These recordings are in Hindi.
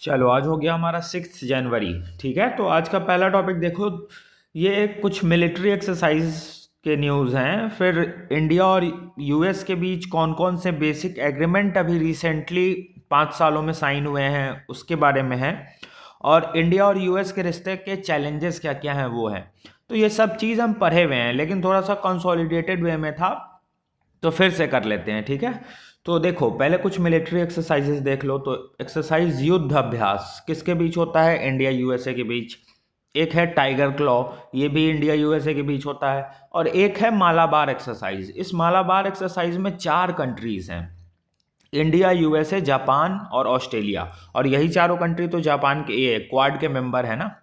चलो आज हो गया हमारा 6 जनवरी। ठीक है, तो आज का पहला टॉपिक देखो। ये कुछ मिलिट्री एक्सरसाइज के न्यूज़ हैं। फिर इंडिया और यूएस के बीच कौन कौन से बेसिक एग्रीमेंट अभी रिसेंटली 5 सालों में साइन हुए हैं उसके बारे में है। और इंडिया और यूएस के रिश्ते के चैलेंजेस क्या क्या हैं वो हैं। तो ये सब चीज़ हम पढ़े हुए हैं लेकिन थोड़ा सा कंसोलिडेटेड वे में था, तो फिर से कर लेते हैं। ठीक है, तो देखो पहले कुछ मिलिट्री एक्सरसाइजेस देख लो। तो एक्सरसाइज युद्ध अभ्यास किसके बीच होता है? इंडिया यूएसए के बीच। एक है टाइगर क्लॉ, ये भी इंडिया यूएसए के बीच होता है। और एक है मालाबार एक्सरसाइज। इस मालाबार एक्सरसाइज में 4 कंट्रीज हैं, इंडिया, यूएसए, जापान और ऑस्ट्रेलिया। और यही चारों कंट्री तो जापान के ये क्वाड के मेंबर है ना।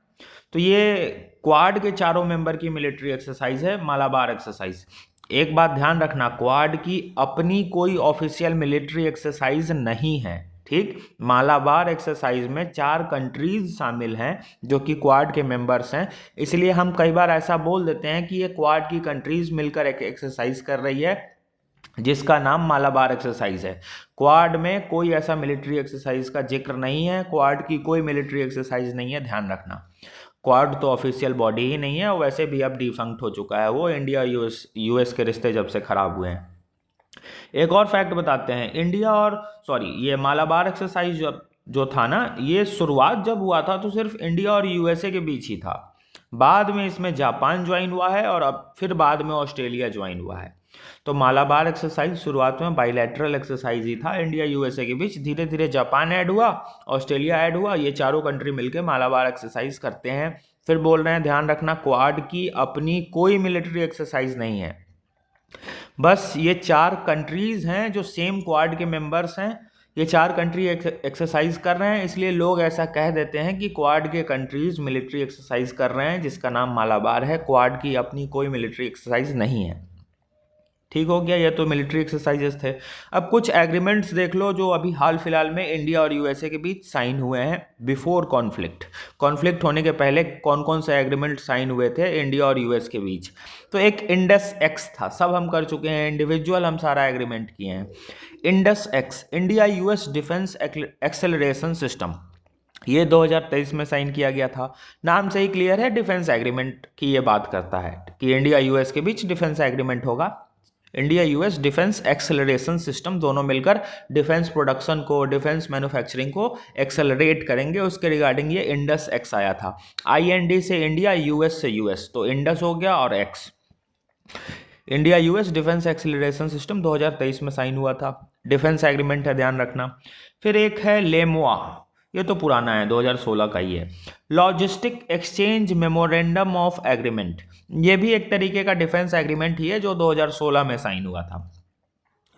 तो ये क्वाड के चारों मेंबर की मिलिट्री एक्सरसाइज है मालाबार एक्सरसाइज। एक बात ध्यान रखना, क्वाड की अपनी कोई ऑफिशियल मिलिट्री एक्सरसाइज नहीं है। ठीक, मालाबार एक्सरसाइज में 4 कंट्रीज शामिल हैं जो कि क्वाड के मेंबर्स हैं। इसलिए हम कई बार ऐसा बोल देते हैं कि ये क्वाड की कंट्रीज मिलकर एक एक्सरसाइज कर रही है जिसका नाम मालाबार एक्सरसाइज है। क्वाड में कोई ऐसा मिलिट्री एक्सरसाइज का जिक्र नहीं है, क्वाड की कोई मिलिट्री एक्सरसाइज नहीं है, ध्यान रखना। क्वाड तो ऑफिशियल बॉडी ही नहीं है और वैसे भी अब डिफंक्ट हो चुका है वो। इंडिया यूएस यूएस के रिश्ते जब से खराब हुए हैं। एक और फैक्ट बताते हैं, इंडिया और सॉरी ये मालाबार एक्सरसाइज जो था ना, ये शुरुआत जब हुआ था तो सिर्फ इंडिया और यूएसए के बीच ही था। बाद में इसमें जापान ज्वाइन हुआ है और अब फिर बाद में ऑस्ट्रेलिया ज्वाइन हुआ है। तो मालाबार एक्सरसाइज शुरुआत में बाइलैटरल एक्सरसाइज ही था इंडिया यूएसए के बीच। धीरे धीरे जापान ऐड हुआ, ऑस्ट्रेलिया ऐड हुआ, ये चारों कंट्री मिलकर मालाबार एक्सरसाइज करते हैं। फिर बोल रहे हैं, ध्यान रखना, क्वाड की अपनी कोई मिलिट्री एक्सरसाइज नहीं है। बस ये 4 कंट्रीज हैं जो सेम क्वाड के मेंबर्स हैं। ये 4 कंट्री एक्सरसाइज कर रहे हैं, इसलिए लोग ऐसा कह देते हैं कि क्वाड के कंट्रीज मिलिट्री एक्सरसाइज कर रहे हैं जिसका नाम मालाबार है। क्वाड की अपनी कोई मिलिट्री एक्सरसाइज नहीं है। ठीक हो गया, ये तो मिलिट्री एक्सरसाइजेस थे। अब कुछ एग्रीमेंट्स देख लो जो अभी हाल फिलहाल में इंडिया और यूएसए के बीच साइन हुए हैं बिफोर कॉन्फ्लिक्ट। कॉन्फ्लिक्ट होने के पहले कौन कौन से एग्रीमेंट साइन हुए थे इंडिया और यूएस के बीच? तो एक इंडस एक्स था, सब हम कर चुके हैं, इंडिविजुअल हम सारा एग्रीमेंट किए हैं। Indus x, India US defence acceleration system, ये 2023 में साइन किया गया था। नाम से ही क्लियर है, डिफेंस एग्रीमेंट की ये बात करता है कि इंडिया यूएस के बीच डिफेंस एग्रीमेंट होगा। India US defence acceleration system, दोनों मिलकर डिफेंस प्रोडक्शन को, डिफेंस मैन्युफैक्चरिंग को एक्सेलरेट करेंगे, उसके रिगार्डिंग ये इंडस एक्स आया था। आईएनडी से इंडिया, यूएस से यूएस, तो इंडस हो गया और x. India US defence acceleration system 2023 में साइन हुआ था, डिफेंस एग्रीमेंट है, ध्यान रखना। फिर एक है लेमुआ, ये तो पुराना है, 2016 का ही है। Logistic exchange memorandum of agreement, ये भी एक तरीके का डिफेंस एग्रीमेंट ही है जो 2016 में साइन हुआ था।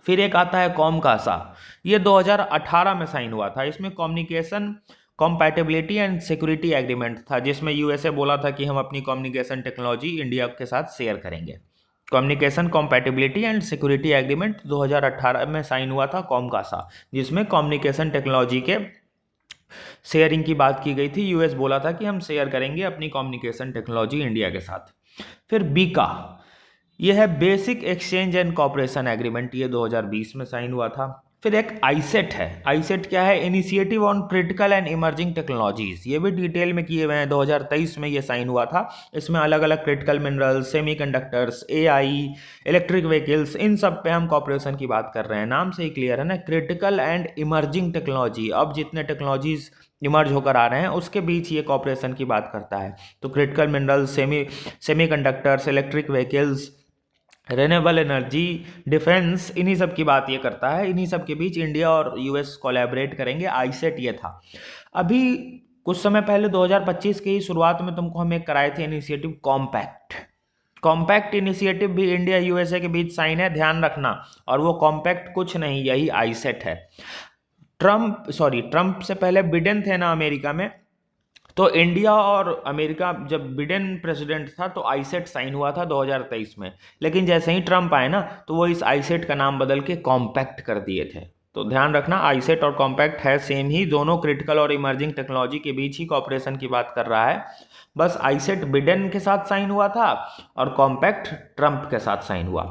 फिर एक आता है कॉमकासा, ये 2018 में साइन हुआ था। इसमें communication compatibility and security agreement था, जिसमें यूएसए बोला था कि हम अपनी कम्युनिकेशन टेक्नोलॉजी इंडिया के साथ शेयर करेंगे। Communication compatibility and security agreement 2018 में साइन हुआ था कॉमकासा, जिसमें कम्युनिकेशन टेक्नोलॉजी के शेयरिंग की बात की गई थी। यूएस बोला था कि हम शेयर करेंगे अपनी कम्युनिकेशन टेक्नोलॉजी इंडिया के साथ। फिर बीका, यह है basic exchange and cooperation agreement, ये 2020 में साइन हुआ था। फिर एक आईसेट है। आईसेट क्या है? Initiative on critical and emerging technologies, ये भी डिटेल में किए हुए हैं, 2023 में ये साइन हुआ था। इसमें अलग अलग critical minerals, semiconductors, AI, electric vehicles, इन सब पे हम कॉपरेशन की बात कर रहे हैं। नाम से ही क्लियर है ना, क्रिटिकल एंड इमर्जिंग टेक्नोलॉजी। अब जितने टेक्नोलॉजीज इमर्ज होकर आ रहे हैं उसके बीच ये कॉपरेशन की बात करता है। तो critical minerals, semiconductors, electric vehicles, renewable energy, defence, इन्हीं सब की बात ये करता है। इन्हीं सब के बीच इंडिया और यूएस कोलैबोरेट करेंगे। आईसेट ये था। अभी कुछ समय पहले 2025 की शुरुआत में तुमको हम एक कराए थे इनिशिएटिव कॉम्पैक्ट। कॉम्पैक्ट इनिशिएटिव भी इंडिया यूएसए के बीच साइन है, ध्यान रखना। और वो कॉम्पैक्ट कुछ नहीं, यही आईसेट है। ट्रंप से पहले बिडेन थे ना अमेरिका में, तो इंडिया और अमेरिका, जब बिडेन प्रेसिडेंट था तो आईसेट साइन हुआ था 2023 में। लेकिन जैसे ही ट्रंप आए ना तो वो इस आईसेट का नाम बदल के कॉम्पैक्ट कर दिए थे। तो ध्यान रखना, आईसेट और कॉम्पैक्ट है सेम ही, दोनों क्रिटिकल और इमर्जिंग टेक्नोलॉजी के बीच ही कॉपरेशन की बात कर रहा है। बस आईसेट बिडेन के साथ साइन हुआ था और कॉम्पैक्ट ट्रंप के साथ साइन हुआ,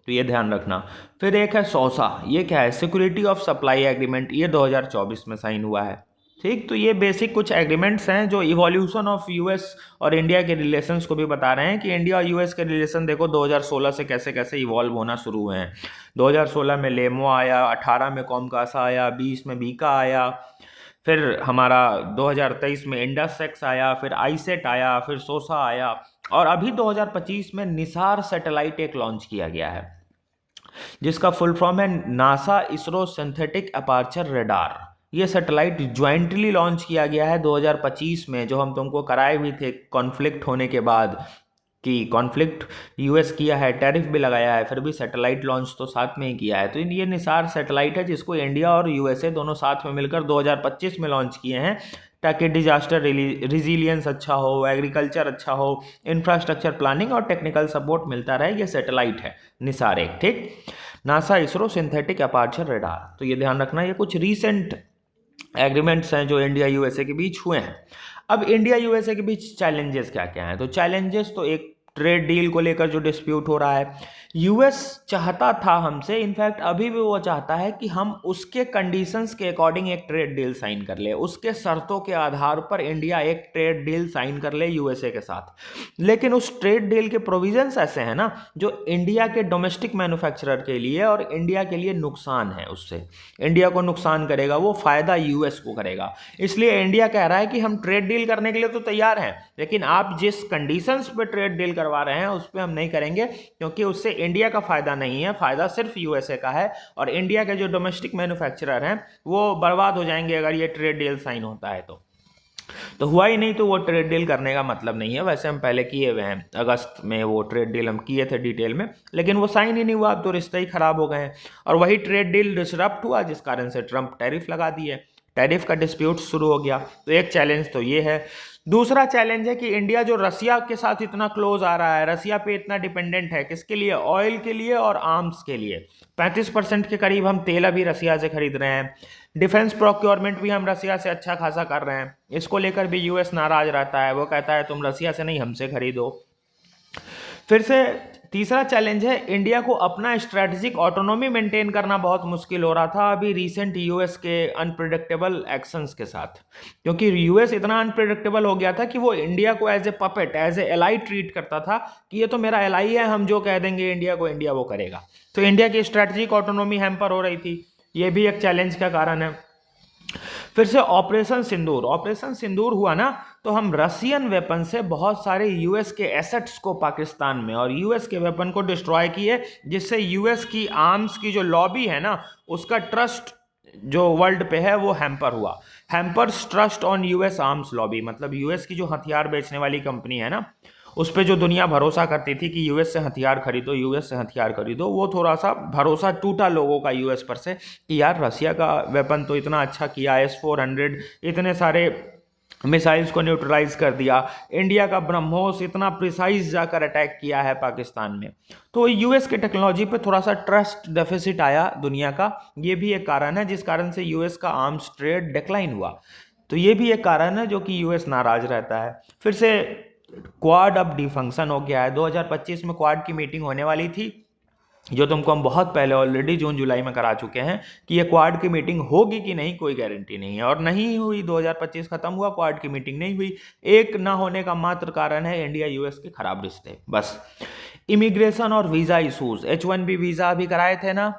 तो ये ध्यान रखना। फिर एक है सौसा, ये क्या है? सिक्योरिटी ऑफ सप्लाई एग्रीमेंट, ये 2024 में साइन हुआ है। ठीक, तो ये बेसिक कुछ एग्रीमेंट्स हैं जो इवोल्यूशन ऑफ यूएस और इंडिया के रिलेशंस को भी बता रहे हैं कि इंडिया और यूएस के रिलेशन देखो 2016 से कैसे कैसे इवॉल्व होना शुरू हुए हैं। 2016 में लेमो आया, 18 में कॉमकासा आया, 20 में बीका आया, फिर हमारा 2023 में इंडसएक्स आया, फिर आईसेट आया, फिर सोसा आया, और अभी 2025 में निसार सैटेलाइट एक लॉन्च किया गया है जिसका फुल फॉर्म है NASA ISRO synthetic aperture radar. ये सैटेलाइट ज्वाइंटली लॉन्च किया गया है 2025 में, जो हम तुमको कराए भी थे कॉन्फ्लिक्ट होने के बाद कि कॉन्फ्लिक्ट यूएस किया है, टैरिफ भी लगाया है, फिर भी सैटेलाइट लॉन्च तो साथ में ही किया है। तो ये निसार सैटेलाइट है जिसको इंडिया और यूएसए दोनों साथ में मिलकर 2025 में लॉन्च किए हैं ताकि डिजास्टर रिजिलियंस अच्छा हो, एग्रीकल्चर अच्छा हो, इंफ्रास्ट्रक्चर प्लानिंग और टेक्निकल सपोर्ट मिलता रहे। ये सैटेलाइट है निसार एक, ठीक, NASA ISRO synthetic aperture radar. तो ये ध्यान रखना, ये कुछ रीसेंट एग्रीमेंट्स हैं जो इंडिया यूएसए के बीच हुए हैं। अब इंडिया यूएसए के बीच चैलेंजेस क्या क्या हैं? तो चैलेंजेस तो एक ट्रेड डील को लेकर जो डिस्प्यूट हो रहा है, यूएस चाहता था हमसे, इनफैक्ट अभी भी वो चाहता है कि हम उसके कंडीशंस के अकॉर्डिंग एक ट्रेड डील साइन कर ले, उसके शर्तों के आधार पर इंडिया एक ट्रेड डील साइन कर ले यूएसए के साथ। लेकिन उस ट्रेड डील के प्रोविजंस ऐसे हैं ना जो इंडिया के डोमेस्टिक मैन्युफैक्चरर के लिए और इंडिया के लिए नुकसान है, उससे इंडिया को नुकसान करेगा, वो फायदा यूएस को करेगा। इसलिए इंडिया कह रहा है कि हम ट्रेड डील करने के लिए तो तैयार हैं, लेकिन आप जिस कंडीशंस पे ट्रेड डील करवा रहे हैं उस पर हम नहीं करेंगे, क्योंकि उससे इंडिया का फायदा नहीं है, फायदा सिर्फ यूएसए का है, और इंडिया के जो डोमेस्टिक मैन्युफैक्चरर हैं वो बर्बाद हो जाएंगे अगर ये ट्रेड डील साइन होता है तो हुआ ही नहीं, तो वो ट्रेड डील करने का मतलब नहीं है। वैसे हम पहले किए हुए हैं, अगस्त में वो ट्रेड डील हम किए थे डिटेल में, लेकिन वो साइन ही नहीं हुआ, अब तो रिश्ते ही खराब हो गए हैं। और वही ट्रेड डील डिसरप्ट हुआ जिस कारण से ट्रंप टैरिफ लगा दिए, टैरिफ का डिस्प्यूट शुरू हो गया। तो एक चैलेंज तो ये है। दूसरा चैलेंज है कि इंडिया जो रसिया के साथ इतना क्लोज आ रहा है, रसिया पे इतना डिपेंडेंट है, किसके लिए? ऑयल के लिए और आर्म्स के लिए। 35% के करीब हम तेल अभी रसिया से खरीद रहे हैं, डिफेंस प्रोक्योरमेंट भी हम रसिया से अच्छा खासा कर रहे हैं। इसको लेकर भी यूएस नाराज रहता है, वो कहता है तुम रसिया से नहीं हमसे खरीदो। फिर से तीसरा चैलेंज है, इंडिया को अपना स्ट्रेटेजिक ऑटोनॉमी मेंटेन करना बहुत मुश्किल हो रहा था अभी रिसेंट यूएस के अनप्रिडिक्टेबल एक्शंस के साथ, क्योंकि यूएस इतना अनप्रिडिक्टेबल हो गया था कि वो इंडिया को as a puppet, as a ally treat करता था कि ये तो मेरा एलाई है, हम जो कह देंगे इंडिया को इंडिया वो करेगा। तो इंडिया की स्ट्रेटेजिक ऑटोनॉमी हैम्पर हो रही थी, ये भी एक चैलेंज का कारण है। फिर से ऑपरेशन सिंदूर हुआ ना, तो हम रशियन वेपन से बहुत सारे यूएस के एसेट्स को पाकिस्तान में और यूएस के वेपन को डिस्ट्रॉय किए, जिससे यूएस की आर्म्स की जो लॉबी है ना, उसका ट्रस्ट जो वर्ल्ड पे है वो हैम्पर हुआ। Hampers trust on US arms lobby, मतलब यूएस की जो हथियार बेचने वाली कंपनी है ना, उस पर जो दुनिया भरोसा करती थी कि यूएस से हथियार खरीदो, यूएस से हथियार खरीदो, वो थोड़ा सा भरोसा टूटा लोगों का यूएस पर से कि यार रसिया का वेपन तो इतना अच्छा किया, S-400 इतने सारे मिसाइल्स को न्यूट्रलाइज कर दिया, इंडिया का ब्रह्मोस इतना प्रिसाइज जाकर अटैक किया है पाकिस्तान में। तो यूएस के टेक्नोलॉजी पे थोड़ा सा ट्रस्ट डेफिसिट आया दुनिया का, ये भी एक कारण है जिस कारण से यूएस का आर्म्स ट्रेड डिक्लाइन हुआ। तो ये भी एक कारण है जो कि यूएस नाराज रहता है। फिर से क्वाड अब डिफंक्शन हो गया है। 2025 में क्वाड की मीटिंग होने वाली थी, जो तुमको हम बहुत पहले ऑलरेडी जून जुलाई में करा चुके हैं कि ये क्वाड की मीटिंग होगी कि नहीं कोई गारंटी नहीं है, और नहीं हुई। 2025 खत्म हुआ, क्वाड की मीटिंग नहीं हुई। एक ना होने का मात्र कारण है इंडिया यूएस के खराब रिश्ते, बस। इमिग्रेशन और वीज़ा इशूज़, H-1B वीज़ा अभी कराए थे ना,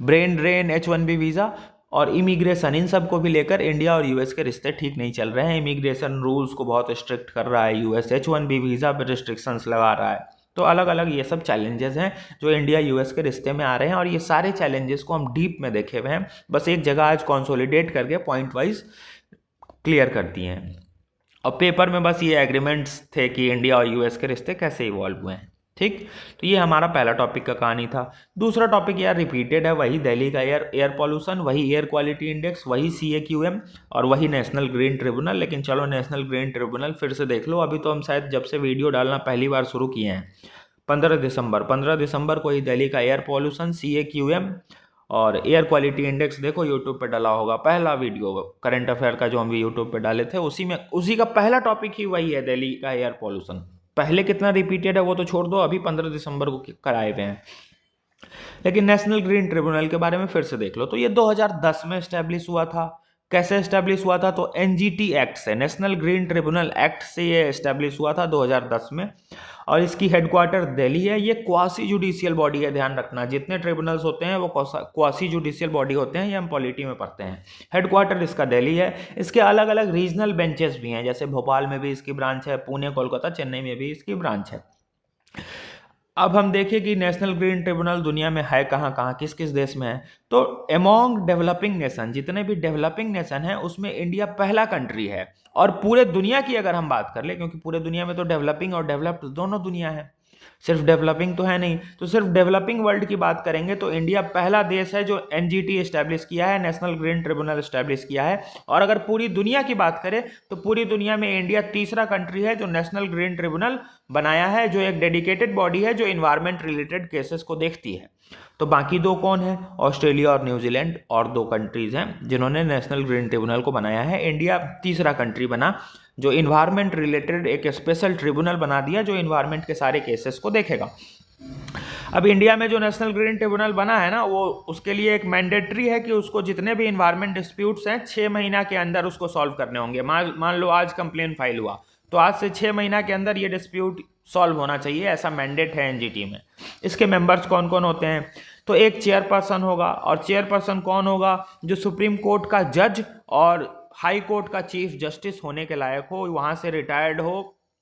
ब्रेन ड्रेन, H-1B वीज़ा और इमिग्रेशन, इन सब को भी लेकर इंडिया और यूएस के रिश्ते ठीक नहीं चल रहे हैं। इमिग्रेशन रूल्स को बहुत स्ट्रिक्ट कर रहा है यूएस, H-1B वीज़ा पर रिस्ट्रिक्शंस लगा रहा है। तो अलग अलग ये सब चैलेंजेस हैं जो इंडिया यूएस के रिश्ते में आ रहे हैं, और ये सारे चैलेंजेस को हम डीप में देखे हुए हैं, बस एक जगह आज कंसोलिडेट करके पॉइंट वाइज क्लियर करती हैं। और पेपर में बस ये एग्रीमेंट्स थे कि इंडिया और यूएस के रिश्ते कैसे इवॉल्व हुए हैं, ठीक। तो ये हमारा पहला टॉपिक का कहानी था। दूसरा टॉपिक यार रिपीटेड है, वही दिल्ली का एयर पॉल्यूशन, वही एयर क्वालिटी इंडेक्स, वही CAQM और वही नेशनल ग्रीन ट्रिब्यूनल। लेकिन चलो नेशनल ग्रीन ट्रिब्यूनल फिर से देख लो, अभी तो हम शायद जब से वीडियो डालना पहली बार शुरू किए हैं 15 दिसंबर को ही दिल्ली का एयर पॉल्यूशन, CAQM और एयर क्वालिटी इंडेक्स देखो यूट्यूब पे डाला होगा, पहला वीडियो करंट अफेयर का जो हम यूट्यूब पे डाले थे उसी का पहला टॉपिक ही वही है, दिल्ली का एयर पॉल्यूशन। पहले कितना रिपीटेड है वो तो छोड़ दो, अभी 15 दिसंबर को कराए हुए हैं। लेकिन नेशनल ग्रीन ट्रिब्यूनल के बारे में फिर से देख लो, तो ये 2010 में स्टैब्लिश हुआ था, कैसे एस्टेब्लिश हुआ था, तो एनजीटी एक्ट से, नेशनल ग्रीन ट्रिब्यूनल एक्ट से ये एस्टेब्लिश हुआ था 2010 में, और इसकी हेडक्वार्टर दिल्ली है। ये क्वासी जुडिशियल बॉडी है, ध्यान रखना, जितने ट्रिब्यूनल्स होते हैं वो क्वासी जुडिशियल बॉडी होते हैं, ये हम पॉलिटी में पढ़ते हैं। हेडक्वार्टर इसका दिल्ली है। इसके अलग अलग रीजनल बेंचेस भी हैं, जैसे भोपाल में भी इसकी ब्रांच है, पुणे, कोलकाता, चेन्नई में भी इसकी ब्रांच है। अब हम देखें कि नेशनल ग्रीन ट्रिब्यूनल दुनिया में है कहाँ कहाँ, किस किस देश में है। तो अमोंग डेवलपिंग नेशन, जितने भी डेवलपिंग नेशन है उसमें इंडिया पहला कंट्री है। और पूरे दुनिया की अगर हम बात कर ले, क्योंकि पूरे दुनिया में तो डेवलपिंग और डेवलप्ड दोनों दुनिया है, सिर्फ डेवलपिंग तो है नहीं, तो सिर्फ डेवलपिंग वर्ल्ड की बात करेंगे तो इंडिया पहला देश है जो एनजीटी एस्टैब्लिश किया है, नेशनल ग्रीन ट्रिब्यूनल एस्टैब्लिश किया है। और अगर पूरी दुनिया की बात करें तो पूरी दुनिया में इंडिया तीसरा कंट्री है जो नेशनल ग्रीन ट्रिब्यूनल बनाया है, जो एक डेडिकेटेड बॉडी है जो इन्वायरमेंट रिलेटेड केसेस को देखती है। तो बाकी दो कौन है, ऑस्ट्रेलिया और न्यूजीलैंड, और दो कंट्रीज हैं जिन्होंने नेशनल ग्रीन ट्रिब्यूनल को बनाया है। इंडिया तीसरा कंट्री बना जो इन्वायरमेंट रिलेटेड एक स्पेशल ट्रिब्यूनल बना दिया जो इन्वायरमेंट के सारे केसेस को देखेगा। अब इंडिया में जो नेशनल ग्रीन ट्रिब्यूनल बना है ना, वो उसके लिए एक मैंडेटरी है कि उसको जितने भी इन्वायरमेंट डिस्प्यूट्स हैं 6 महीना के अंदर उसको सॉल्व करने होंगे। मान लो आज कंप्लेन फाइल हुआ तो आज से 6 महीना के अंदर ये डिस्प्यूट सॉल्व होना चाहिए, ऐसा मैंडेट है एनजीटी में। इसके मेंबर्स कौन कौन होते हैं, तो एक चेयरपर्सन होगा, और चेयरपर्सन कौन होगा, जो सुप्रीम कोर्ट का जज और हाई कोर्ट का चीफ जस्टिस होने के लायक हो, वहां से रिटायर्ड हो,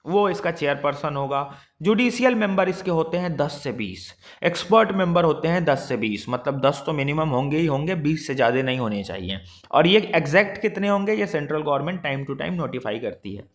वो इसका चेयरपर्सन होगा। जुडिशियल मेंबर इसके होते हैं 10 से 20, एक्सपर्ट मेंबर होते हैं 10 से 20, मतलब 10 तो मिनिमम होंगे ही होंगे, 20 से ज़्यादा नहीं होने चाहिए। और ये एग्जैक्ट कितने होंगे ये central government time to time notify करती है।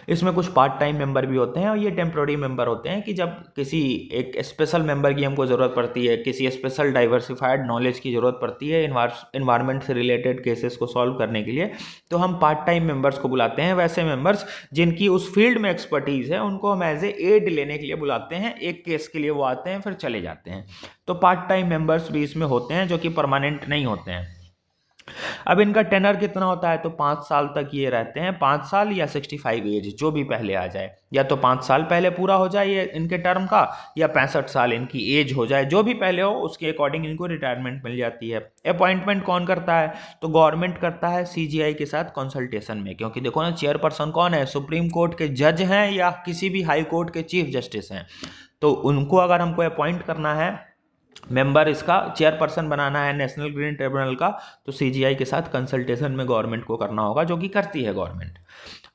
इसमें कुछ पार्ट टाइम मेंबर भी होते हैं और ये टेम्प्रोरी मेंबर होते हैं कि जब किसी एक स्पेशल मेंबर की हमको ज़रूरत पड़ती है, किसी स्पेशल डाइवर्सिफाइड नॉलेज की ज़रूरत पड़ती है इन्वायरमेंट से रिलेटेड केसेस को सॉल्व करने के लिए, तो हम पार्ट टाइम मेंबर्स को बुलाते हैं। वैसे मेंबर्स जिनकी उस फील्ड में एक्सपर्टीज़ है उनको हम एज ए एड लेने के लिए बुलाते हैं, एक केस के लिए वो आते हैं फिर चले जाते हैं। तो पार्ट टाइम मेंबर्स भी इसमें होते हैं जो कि परमानेंट नहीं होते हैं। अब इनका टेनर कितना होता है, तो 5 साल तक ये रहते हैं, 5 साल या 65 एज, जो भी पहले आ जाए, या तो 5 साल पहले पूरा हो जाए ये इनके टर्म का, या 65 साल इनकी एज हो जाए, जो भी पहले हो उसके अकॉर्डिंग इनको रिटायरमेंट मिल जाती है। अपॉइंटमेंट कौन करता है, तो गवर्नमेंट करता है सीजीआई के साथ कंसल्टेशन में, क्योंकि देखो ना चेयरपर्सन कौन है, सुप्रीम कोर्ट के जज हैं या किसी भी हाई कोर्ट के चीफ जस्टिस हैं, तो उनको अगर हमको अपॉइंट करना है, मेंबर इसका चेयरपर्सन बनाना है नेशनल ग्रीन ट्रिब्यूनल का, तो सीजीआई के साथ कंसल्टेशन में गवर्नमेंट को करना होगा, जो कि करती है government.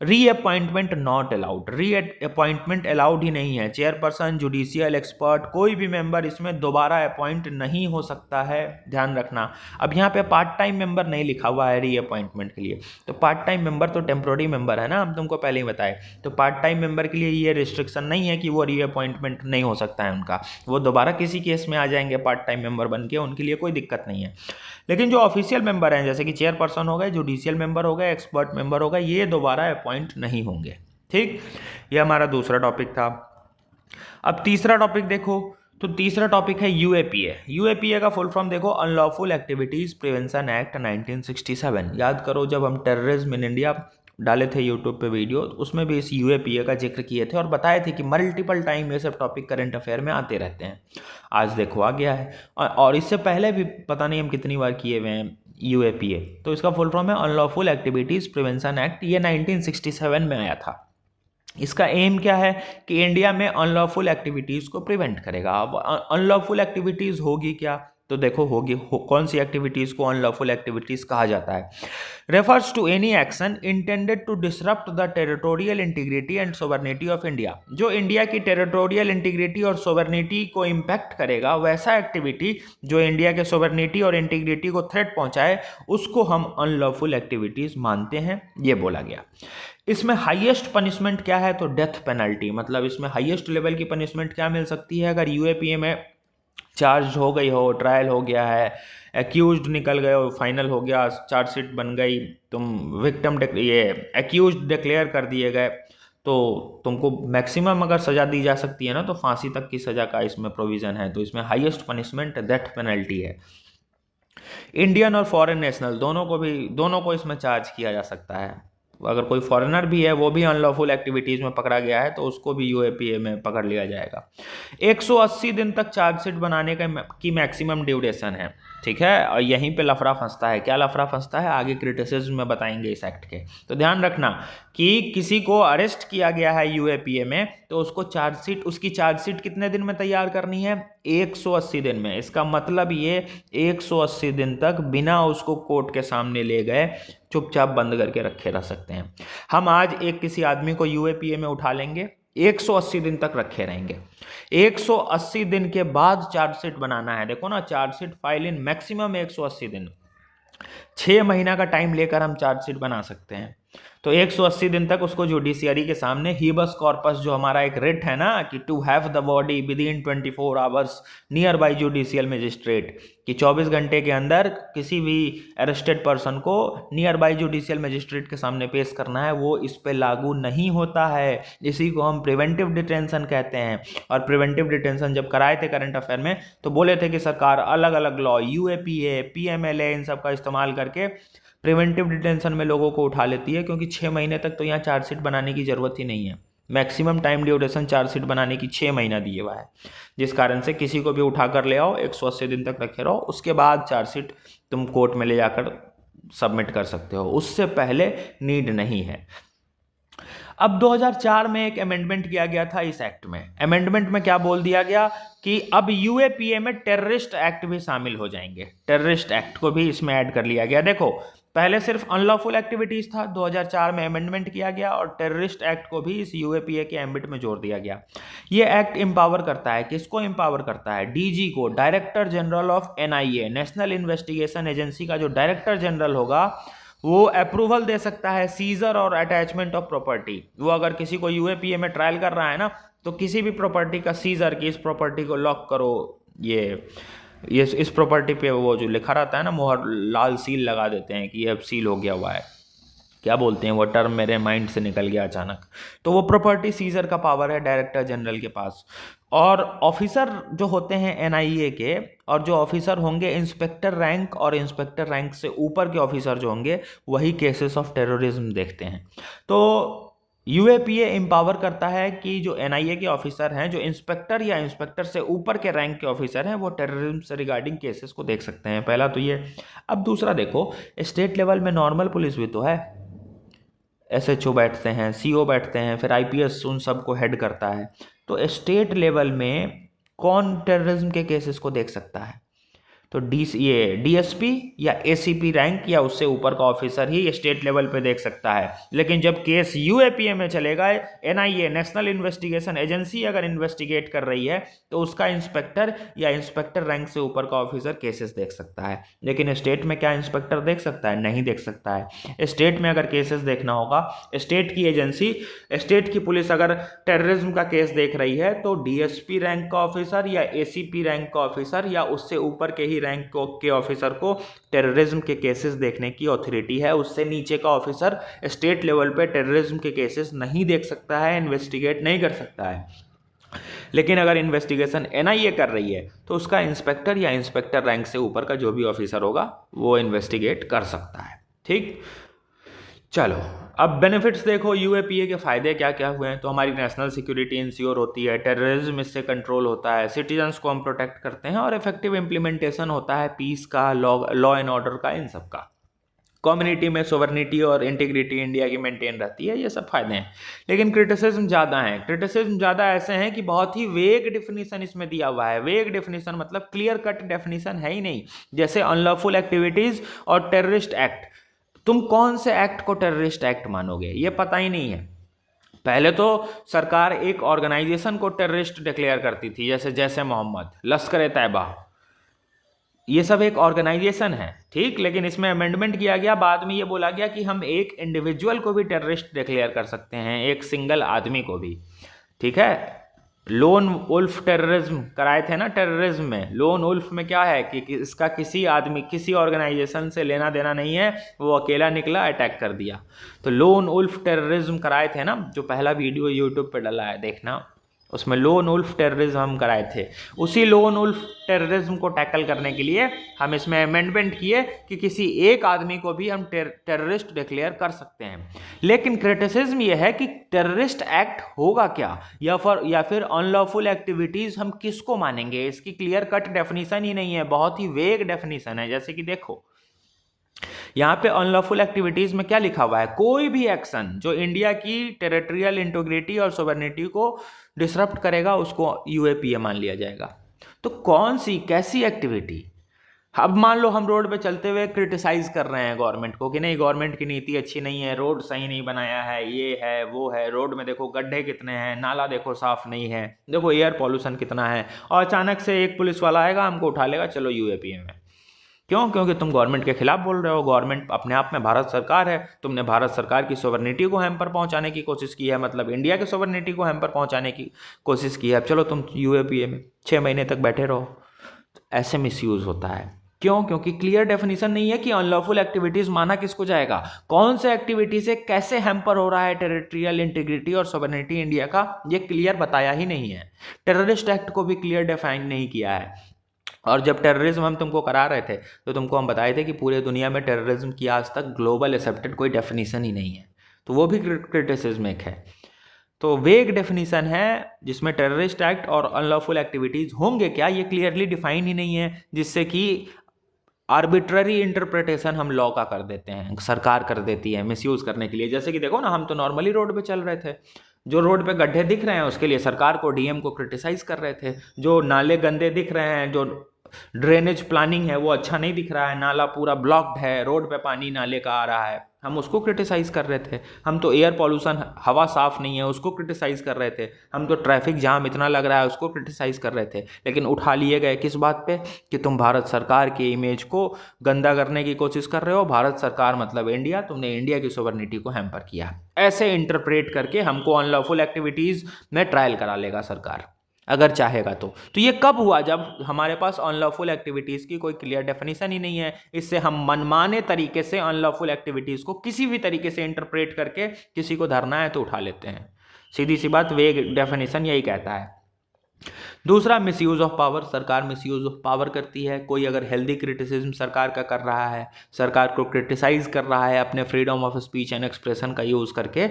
Reappointment not allowed, reappointment allowed ही नहीं है। चेयरपर्सन, जुडिशियल एक्सपर्ट, कोई भी मेंबर इसमें दोबारा अपॉइंट नहीं हो सकता है, ध्यान रखना। अब यहाँ पे पार्ट टाइम मेंबर नहीं लिखा हुआ है रीअपॉइंटमेंट के लिए, तो पार्ट टाइम मेंबर तो टेम्प्रोरी मेंबर है ना, हम तुमको पहले ही बताए। तो पार्ट टाइम मेंबर के लिए ये रिस्ट्रिक्शन नहीं है कि वो रीअपॉइंटमेंट नहीं हो सकता है उनका, वो दोबारा किसी केस में आ जाएंगे पार्ट टाइम मेंबर बन के, उनके लिए कोई दिक्कत नहीं है। लेकिन जो ऑफिशियल मेंबर हैं जैसे कि चेयरपर्सन हो गए, जुडिशियल मेंबर हो गए, एक्सपर्ट मेंबर हो गए, ये दोबारा अपॉइंट नहीं होंगे। ठीक, ये हमारा दूसरा टॉपिक था। अब तीसरा टॉपिक देखो, तो तीसरा टॉपिक है यूएपीए। यूएपीए का फुल फॉर्म देखो, अनलॉफुल एक्टिविटीज प्रिवेंशन एक्ट 1967। याद करो जब हम टेररिज्म इन इंडिया डाले थे यूट्यूब पे वीडियो, उसमें भी इस यूएपीए का जिक्र किए थे और बताए थे कि मल्टीपल टाइम ये सब टॉपिक करंट अफेयर में आते रहते हैं। आज देखो आ गया है, और इससे पहले भी पता नहीं हम कितनी बार किए हुए हैं यूएपीए। तो इसका फुल फॉर्म है अनलॉफुल एक्टिविटीज़ प्रिवेंशन एक्ट, ये 1967 में आया था। इसका एम क्या है कि इंडिया में अनलॉफुल एक्टिविटीज़ को प्रिवेंट करेगा। अब अनलॉफुल एक्टिविटीज़ होगी क्या, तो देखो होगी कौन सी एक्टिविटीज़ को अनलॉफुल एक्टिविटीज़ कहा जाता है। Refers to any action intended to disrupt the territorial integrity and sovereignty of India, जो इंडिया की टेरिटोरियल इंटीग्रिटी और सोवरेनिटी को इम्पैक्ट करेगा, वैसा एक्टिविटी जो इंडिया के सोवरेनिटी और इंटीग्रिटी को थ्रेट पहुंचाए, उसको हम अनलॉफुल एक्टिविटीज़ मानते हैं, ये बोला गया। इसमें हाईएस्ट पनिशमेंट क्या है, तो डेथ पेनल्टी, मतलब इसमें हाईएस्ट लेवल की पनिशमेंट क्या मिल सकती है, अगर यूएपीए में चार्ज हो गई हो, ट्रायल हो गया है, एक्यूज्ड निकल गए हो, फाइनल हो गया, चार्जशीट बन गई, तुम विक्टिम ये एक्यूज्ड डिक्लेयर कर दिए गए, तो तुमको मैक्सिमम अगर सज़ा दी जा सकती है ना, तो फांसी तक की सज़ा का इसमें प्रोविज़न है। तो इसमें हाईएस्ट पनिशमेंट डेथ पेनल्टी है। इंडियन और फॉरेन नेशनल दोनों को इसमें चार्ज किया जा सकता है, अगर कोई फॉरेनर भी है वो भी अनलॉफुल एक्टिविटीज़ में पकड़ा गया है तो उसको भी यूएपीए में पकड़ लिया जाएगा। 180 दिन तक चार्जशीट बनाने की मैक्सिमम ड्यूरेशन है, ठीक है। और यहीं पे लफड़ा फंसता है। क्या लफड़ा फंसता है आगे क्रिटिसिज्म में बताएंगे इस एक्ट के। तो ध्यान रखना कि किसी को अरेस्ट किया गया है यूएपीए में तो उसकी चार्जशीट कितने दिन में तैयार करनी है? 180 दिन में। इसका मतलब ये 180 दिन तक बिना उसको कोर्ट के सामने ले गए चुपचाप बंद करके रखे रह सकते हैं। हम आज किसी आदमी को यूएपीए में उठा लेंगे, 180 दिन तक रखे रहेंगे। 180 दिन के बाद चार्जशीट बनाना है। देखो ना, चार्जशीट फाइल इन मैक्सिमम 180 दिन, 6 महीना का टाइम लेकर हम चार्जशीट बना सकते हैं। तो 180 दिन तक उसको जुडिशियरी के सामने हीबस कॉर्पस, जो हमारा एक रिट है ना कि to have the body within 24 hours nearby judicial magistrate, कि 24 घंटे के अंदर किसी भी अरेस्टेड पर्सन को नियर बाई जुडिशियल मजिस्ट्रेट के सामने पेश करना है, वो इस पे लागू नहीं होता है। इसी को हम प्रिवेंटिव डिटेंशन कहते हैं। और प्रिवेंटिव डिटेंशन जब कराए थे करंट अफेयर में तो बोले थे कि सरकार अलग अलग लॉ, यूएपीए, पीएमएलए, इन सब का इस्तेमाल करके प्रिवेंटिव डिटेंशन में लोगों को उठा लेती है, क्योंकि 6 महीने तक तो यहाँ चार्जशीट बनाने की ज़रूरत ही नहीं है। मैक्सिमम टाइम ड्यूरेशन चार्जशीट बनाने की 6 महीना दिए हुआ है, जिस कारण से किसी को भी उठा कर ले आओ, 180 दिन तक रखे रहो, उसके बाद चार्जशीट तुम कोर्ट में ले जाकर सबमिट कर सकते हो, उससे पहले नीड नहीं है। अब 2004 में एक अमेंडमेंट किया गया था इस एक्ट में। अमेंडमेंट में क्या बोल दिया गया कि अब यूएपीए में टेररिस्ट एक्ट भी शामिल हो जाएंगे। टेररिस्ट एक्ट को भी इसमें ऐड कर लिया गया। देखो, पहले सिर्फ अनलॉफुल एक्टिविटीज था, 2004 में अमेंडमेंट किया गया और टेररिस्ट एक्ट को भी इस यूएपीए के एम्बिट में जोड़ दिया गया। ये एक्ट एम्पावर करता है, किसको एम्पावर करता है? डीजी को, director general of NIA, national investigation agency का जो डायरेक्टर जनरल होगा वो अप्रूवल दे सकता है सीजर और अटैचमेंट ऑफ प्रॉपर्टी। वो अगर किसी को यूएपीए में ट्रायल कर रहा है ना, तो किसी भी प्रॉपर्टी का सीजर, की इस प्रॉपर्टी को लॉक करो, ये इस प्रॉपर्टी पे वो जो लिखा रहता है ना, मोहर, लाल सील लगा देते हैं कि ये अब सील हो गया हुआ है। क्या बोलते हैं वो टर्म, मेरे माइंड से निकल गया अचानक। तो वो प्रॉपर्टी सीजर का पावर है डायरेक्टर जनरल के पास। और ऑफिसर जो होते हैं एनआईए के, और जो ऑफिसर होंगे इंस्पेक्टर रैंक और इंस्पेक्टर रैंक से ऊपर के ऑफिसर जो होंगे, वही केसेस ऑफ टेररिज्म देखते हैं। तो यूएपीए एम्पावर करता है कि जो एनआईए के ऑफिसर हैं, जो इंस्पेक्टर या इंस्पेक्टर से ऊपर के रैंक के ऑफिसर हैं, वो टेररिज्म से रिगार्डिंग केसेस को देख सकते हैं। पहला तो ये। अब दूसरा देखो, स्टेट लेवल में नॉर्मल पुलिस भी तो है, एसएचओ बैठते हैं, सीओ बैठते हैं, फिर आईपीएस उन सबको हेड करता है। तो स्टेट लेवल में कौन टेररिज्म के केसेस को देख सकता है? तो ये डीएसपी या एसीपी रैंक या उससे ऊपर का ऑफिसर ही स्टेट लेवल पे देख सकता है। लेकिन जब केस यूएपीए में चलेगा, एनआईए, नेशनल इन्वेस्टिगेशन एजेंसी अगर इन्वेस्टिगेट कर रही है, तो उसका इंस्पेक्टर या इंस्पेक्टर रैंक से ऊपर का ऑफिसर केसेस देख सकता है। लेकिन स्टेट में क्या इंस्पेक्टर देख सकता है? नहीं देख सकता है। स्टेट में अगर केसेस देखना होगा, स्टेट की एजेंसी, स्टेट की पुलिस अगर टेररिज्म का केस देख रही है, तो डीएसपी रैंक का ऑफिसर या एसीपी रैंक का ऑफिसर या उससे ऊपर के ही रैंक के ऑफिसर को टेररिज्म के केसेस देखने की अथॉरिटी है। उससे नीचे का ऑफिसर स्टेट लेवल पे टेररिज्म के केसेस नहीं देख सकता है, इन्वेस्टिगेट नहीं कर सकता है। लेकिन अगर इन्वेस्टिगेशन एनआईए कर रही है, तो उसका इंस्पेक्टर या इंस्पेक्टर रैंक से ऊपर का जो भी ऑफिसर होगा वो इन्वेस्टिगेट कर सकता है। ठीक, चलो अब बेनिफिट्स देखो, यूएपीए के फायदे क्या क्या हुए हैं। तो हमारी नेशनल सिक्योरिटी इंश्योर होती है, टेररिज्म इससे कंट्रोल होता है, सिटीजन्स को हम प्रोटेक्ट करते हैं, और इफेक्टिव इम्प्लीमेंटेशन होता है पीस का, लॉ एंड ऑर्डर का, इन सब का। कम्युनिटी में सोवर्निटी और इंटीग्रिटी इंडिया की मेंटेन रहती है। ये सब फायदे हैं। लेकिन क्रिटिसिज्म ज़्यादा है। क्रिटिसिज्म ज़्यादा ऐसे हैं कि बहुत ही वेग डिफिनीशन इसमें दिया हुआ है। वेग डिफिनीशन मतलब क्लियर कट डेफिनीशन है ही नहीं। जैसे अनलॉफुल एक्टिविटीज़ और टेररिस्ट एक्ट, तुम कौन से एक्ट को टेररिस्ट एक्ट मानोगे, ये पता ही नहीं है। पहले तो सरकार एक ऑर्गेनाइजेशन को टेररिस्ट डिक्लेयर करती थी, जैसे जैसे मोहम्मद, लश्कर तैयबा, ये सब एक ऑर्गेनाइजेशन है, ठीक। लेकिन इसमें अमेंडमेंट किया गया, बाद में ये बोला गया कि हम एक इंडिविजुअल को भी टेररिस्ट डिक्लेयर कर सकते हैं, एक सिंगल आदमी को भी, ठीक है। लोन वुल्फ टेररिज्म कराए थे ना टेररिज्म में। लोन वुल्फ में क्या है कि इसका किसी आदमी, किसी ऑर्गेनाइजेशन से लेना देना नहीं है, वो अकेला निकला, अटैक कर दिया। तो लोन वुल्फ टेररिज्म कराए थे ना, जो पहला वीडियो यूट्यूब पे डला है, देखना, उसमें लोन वुल्फ टेररिज्म हम कराए थे। उसी लोन वुल्फ टेररिज्म को टैकल करने के लिए हम इसमें अमेंडमेंट किए कि किसी एक आदमी को भी हम टेररिस्ट डिक्लेयर कर सकते हैं। लेकिन क्रिटिसिज्म ये है कि टेररिस्ट एक्ट होगा क्या, या फिर अनलॉफुल एक्टिविटीज हम किसको मानेंगे, इसकी क्लियर कट डेफिनेशन ही नहीं है, बहुत ही वेग डेफिनेशन है। जैसे कि देखो यहाँ पे अनलॉफुल एक्टिविटीज में क्या लिखा हुआ है, कोई भी एक्शन जो इंडिया की टेरिटोरियल इंटीग्रिटी और सोवरेनिटी को डिसरप्ट करेगा उसको यूएपीए मान लिया जाएगा। तो कौन सी कैसी एक्टिविटी, अब मान लो हम रोड पे चलते हुए क्रिटिसाइज कर रहे हैं गवर्नमेंट को कि नहीं गवर्नमेंट की नीति अच्छी नहीं है, रोड सही नहीं बनाया है, ये है वो है, रोड में देखो गड्ढे कितने हैं, नाला देखो साफ नहीं है, देखो एयर पॉल्यूशन कितना है, और अचानक से एक पुलिस वाला आएगा हमको उठा लेगा चलो यूएपीए में। क्यों? क्योंकि तुम गवर्नमेंट के खिलाफ बोल रहे हो। गवर्नमेंट अपने आप में भारत सरकार है, तुमने भारत सरकार की सोवरेनिटी को हैम्पर पहुंचाने की कोशिश की है, मतलब इंडिया की सोवरेनिटी को हैम्पर पहुंचाने की कोशिश की है। अब चलो तुम यूएपीए में 6 महीने तक बैठे रहो। तो ऐसे मिसयूज होता है। क्यों? क्योंकि क्लियर डेफिनेशन नहीं है कि अनलॉफुल एक्टिविटीज माना किसको जाएगा, कौन से एक्टिविटी से कैसे हैम्पर हो रहा है टेरिटोरियल इंटीग्रिटी और सोवरेनिटी इंडिया का, ये क्लियर बताया ही नहीं है। टेररिस्ट एक्ट को भी क्लियर डिफाइन नहीं किया है। और जब टेररिज्म हम तुमको करा रहे थे तो तुमको हम बताए थे कि पूरे दुनिया में टेररिज्म की आज तक ग्लोबल एक्सेप्टेड कोई डेफिनेशन ही नहीं है, तो वो भी क्रिटिसिज्म एक है। तो वेग डेफिनेशन है जिसमें टेररिस्ट एक्ट और अनलॉफुल एक्टिविटीज होंगे क्या ये क्लियरली डिफाइन ही नहीं है, जिससे कि आर्बिट्ररी इंटरप्रिटेशन हम लॉ का कर देते हैं, सरकार कर देती है मिसयूज करने के लिए। जैसे कि देखो ना, हम तो नॉर्मली रोड पे चल रहे थे, जो रोड पे गड्ढे दिख रहे हैं उसके लिए सरकार को डीएम को क्रिटिसाइज कर रहे थे, जो नाले गंदे दिख रहे हैं, जो ड्रेनेज प्लानिंग है वो अच्छा नहीं दिख रहा है, नाला पूरा ब्लॉक्ड है, रोड पे पानी नाले का आ रहा है, हम उसको क्रिटिसाइज कर रहे थे। हम तो एयर पॉल्यूशन, हवा साफ नहीं है, उसको क्रिटिसाइज कर रहे थे। हम तो ट्रैफिक जाम इतना लग रहा है उसको क्रिटिसाइज कर रहे थे। लेकिन उठा लिए गए किस बात पे, कि तुम भारत सरकार की इमेज को गंदा करने की कोशिश कर रहे हो, भारत सरकार मतलब इंडिया, तुमने इंडिया की सोवरेनिटी को हैम्पर किया। ऐसे इंटरप्रेट करके हमको अनलॉफुल एक्टिविटीज में ट्रायल करा लेगा सरकार, अगर चाहेगा तो ये कब हुआ, जब हमारे पास अनलॉफुल एक्टिविटीज़ की कोई क्लियर डेफिनेशन ही नहीं है। इससे हम मनमाने तरीके से अनलॉफुल एक्टिविटीज़ को किसी भी तरीके से इंटरप्रेट करके किसी को धरना है तो उठा लेते हैं। सीधी सी बात, वेग डेफिनेशन यही कहता है। दूसरा, मिसयूज ऑफ पावर। सरकार मिसयूज ऑफ पावर करती है। कोई अगर हेल्दी क्रिटिसिज्म सरकार का कर रहा है, सरकार को क्रिटिसाइज कर रहा है अपने freedom of speech and expression का यूज़ करके,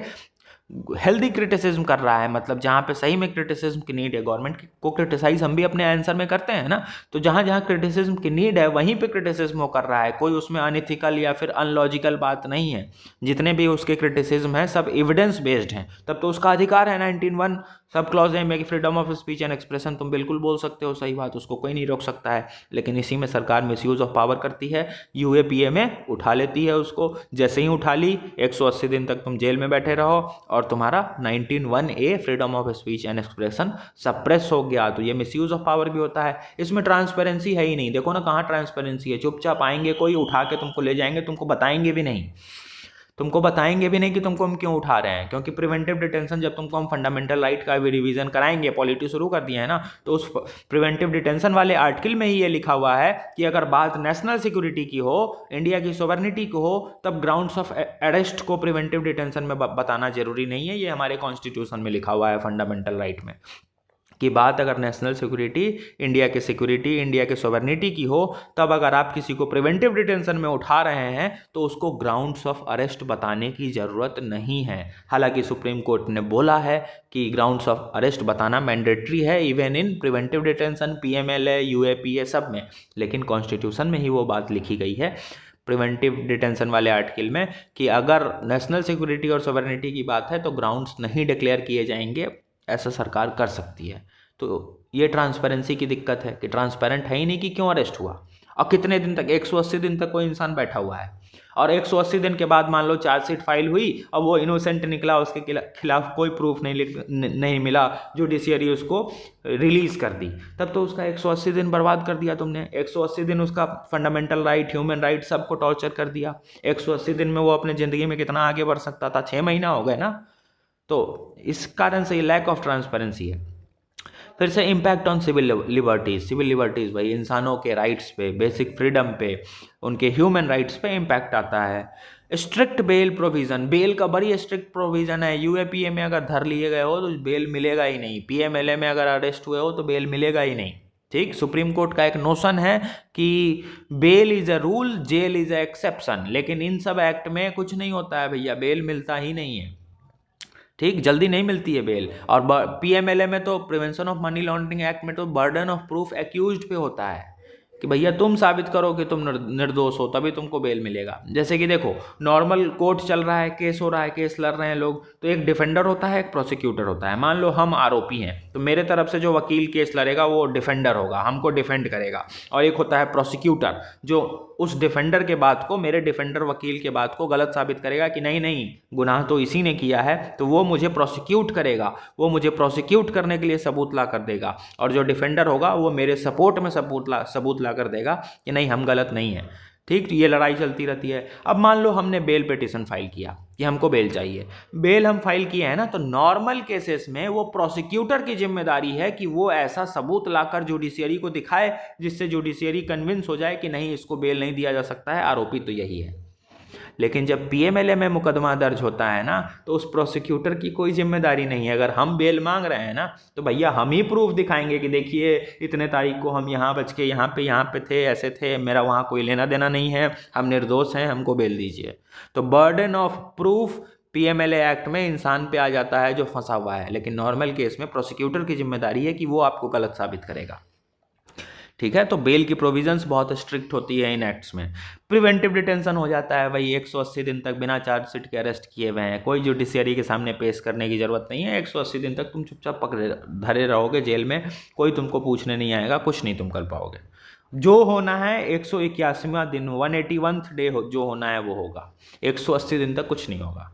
हेल्दी क्रिटिसिज्म कर रहा है, मतलब जहाँ पे सही में क्रिटिसिज्म की नीड है, गवर्नमेंट को क्रिटिसाइज हम भी अपने आंसर में करते हैं ना, तो जहाँ जहाँ क्रिटिसिज्म की नीड है वहीं पे क्रिटिसिज्म वो कर रहा है, कोई उसमें अनइथिकल या फिर अनलॉजिकल बात नहीं है। जितने भी उसके क्रिटिसिज्म है सब एविडेंस बेस्ड हैं, तब तो उसका अधिकार है। 19(1) सब क्लॉज है में freedom of speech and expression, तुम बिल्कुल बोल सकते हो, सही बात, उसको कोई नहीं रोक सकता है। लेकिन इसी में सरकार मिसयूज ऑफ पावर करती है, यूएपीए में उठा लेती है उसको। जैसे ही उठा ली, 180 दिन तक तुम जेल में बैठे रहो और तुम्हारा 19(1)A freedom of speech and expression suppress हो गया। तो ये मिसयूज ऑफ पावर भी होता है। इसमें ट्रांसपेरेंसी है ही नहीं। देखो ना, कहाँ ट्रांसपेरेंसी है। चुपचाप आएंगे, कोई उठा के तुमको ले जाएंगे, तुमको बताएंगे भी नहीं, कि तुमको हम क्यों उठा रहे हैं। क्योंकि प्रिवेंटिव डिटेंशन, जब तुमको हम फंडामेंटल राइट का भी रिवीजन कराएंगे, पॉलिटी शुरू कर दिया है ना, तो उस प्रिवेंटिव डिटेंशन वाले आर्टिकल में ही ये लिखा हुआ है कि अगर बात नेशनल सिक्योरिटी की हो, इंडिया की सोवरेनिटी की हो, तब ग्राउंड्स ऑफ अरेस्ट को प्रिवेंटिव डिटेंशन में बताना जरूरी नहीं है। ये हमारे कॉन्स्टिट्यूशन में लिखा हुआ है, फंडामेंटल राइट में, कि बात अगर नेशनल सिक्योरिटी, इंडिया की सिक्योरिटी, इंडिया के सोवरेनिटी की हो, तब अगर आप किसी को प्रिवेंटिव डिटेंशन में उठा रहे हैं तो उसको ग्राउंड्स ऑफ अरेस्ट बताने की ज़रूरत नहीं है। हालांकि सुप्रीम कोर्ट ने बोला है कि ग्राउंड्स ऑफ अरेस्ट बताना मैंडेटरी है, even in preventive detention, PMLA, UAPA सब में। लेकिन कॉन्स्टिट्यूशन में ही वो बात लिखी गई है प्रिवेंटिव डिटेंशन वाले आर्टिकल में, कि अगर नेशनल सिक्योरिटी और सोवरेनिटी की बात है तो ग्राउंड्स नहीं डिक्लेयर किए जाएंगे, ऐसा सरकार कर सकती है। तो ये ट्रांसपेरेंसी की दिक्कत है कि ट्रांसपेरेंट है ही नहीं कि क्यों अरेस्ट हुआ और कितने दिन तक। 180 दिन तक कोई इंसान बैठा हुआ है और 180 दिन के बाद मान लो चार्जशीट फाइल हुई और वो इनोसेंट निकला, उसके खिलाफ कोई प्रूफ नहीं मिला, जुडिशियरी उसको रिलीज कर दी, तब तो उसका 180 दिन बर्बाद कर दिया तुमने। 180 दिन उसका फंडामेंटल राइट, ह्यूमन राइट सबको टॉर्चर कर दिया। 180 दिन में वो अपने ज़िंदगी में कितना आगे बढ़ सकता था? 6 महीना हो गए ना। तो इस कारण से ये लैक ऑफ ट्रांसपेरेंसी है। फिर से इम्पैक्ट ऑन सिविल लिबर्टीज़ भाई, इंसानों के राइट्स पे, बेसिक फ्रीडम पे, उनके ह्यूमन राइट्स पे इम्पैक्ट आता है। स्ट्रिक्ट बेल प्रोविज़न, बेल का बड़ी स्ट्रिक्ट प्रोविज़न है। यूएपीए में अगर धर लिए गए हो तो बेल मिलेगा ही नहीं, पीएमएलए में अगर अरेस्ट हुए हो तो बेल मिलेगा ही नहीं। ठीक, सुप्रीम कोर्ट का एक नोशन है कि bail is a rule, jail is a exception, लेकिन इन सब एक्ट में कुछ नहीं होता है भैया, बेल मिलता ही नहीं है। ठीक, जल्दी नहीं मिलती है बेल। और पीएमएलए में तो, prevention of money laundering act में तो बर्डन ऑफ प्रूफ एक्यूज्ड पे होता है कि भैया तुम साबित करो कि तुम निर्दोष हो, तभी तुमको बेल मिलेगा। जैसे कि देखो, नॉर्मल कोर्ट चल रहा है, केस हो रहा है, केस लड़ रहे हैं लोग, तो एक डिफेंडर होता है, एक प्रोसिक्यूटर होता है। मान लो हम आरोपी हैं, तो मेरे तरफ से जो वकील केस लड़ेगा वो डिफेंडर होगा, हमको डिफेंड करेगा। और एक होता है प्रोसिक्यूटर, जो उस डिफेंडर के बात को, मेरे डिफेंडर वकील के बात को गलत साबित करेगा कि नहीं नहीं, गुनाह तो इसी ने किया है, तो वो मुझे प्रोसिक्यूट करेगा, वो मुझे प्रोसिक्यूट करने के लिए सबूत ला कर देगा। और जो डिफेंडर होगा वो मेरे सपोर्ट में सबूत ला कर देगा कि नहीं, हम गलत नहीं है। ठीक, तो ये लड़ाई चलती रहती है। अब मान लो हमने बेल पिटीशन फाइल किया कि हमको बेल चाहिए, बेल हम फाइल किए हैं ना, तो नॉर्मल केसेस में वो प्रोसिक्यूटर की जिम्मेदारी है कि वो ऐसा सबूत लाकर जुडिशियरी को दिखाए जिससे जुडिशियरी कन्विंस हो जाए कि नहीं, इसको बेल नहीं दिया जा सकता है, आरोपी तो यही है। लेकिन जब पीएमएलए में मुकदमा दर्ज होता है ना, तो उस प्रोसिक्यूटर की कोई जिम्मेदारी नहीं है। अगर हम बेल मांग रहे हैं ना, तो भैया हम ही प्रूफ दिखाएंगे कि देखिए इतने तारीख को हम यहाँ बच के यहाँ पे थे, ऐसे थे, मेरा वहाँ कोई लेना देना नहीं है, हम निर्दोष हैं, हमको बेल दीजिए। तो burden of proof PMLA act में इंसान पे आ जाता है जो फंसा हुआ है, लेकिन नॉर्मल केस में प्रोसिक्यूटर की जिम्मेदारी है कि वो आपको गलत साबित करेगा। ठीक है, तो बेल की प्रोविजंस बहुत स्ट्रिक्ट होती है इन एक्ट्स में। प्रिवेंटिव डिटेंशन हो जाता है भाई, 180 दिन तक बिना चार्जशीट के अरेस्ट किए हुए हैं, कोई जुडिशियरी के सामने पेश करने की जरूरत नहीं है। 180 दिन तक तुम चुपचाप पकड़े धरे रहोगे जेल में, कोई तुमको पूछने नहीं आएगा, कुछ नहीं तुम कर पाओगे। जो होना है 181वां दिन, 181th डे जो होना है वो होगा, 180 दिन तक कुछ नहीं होगा।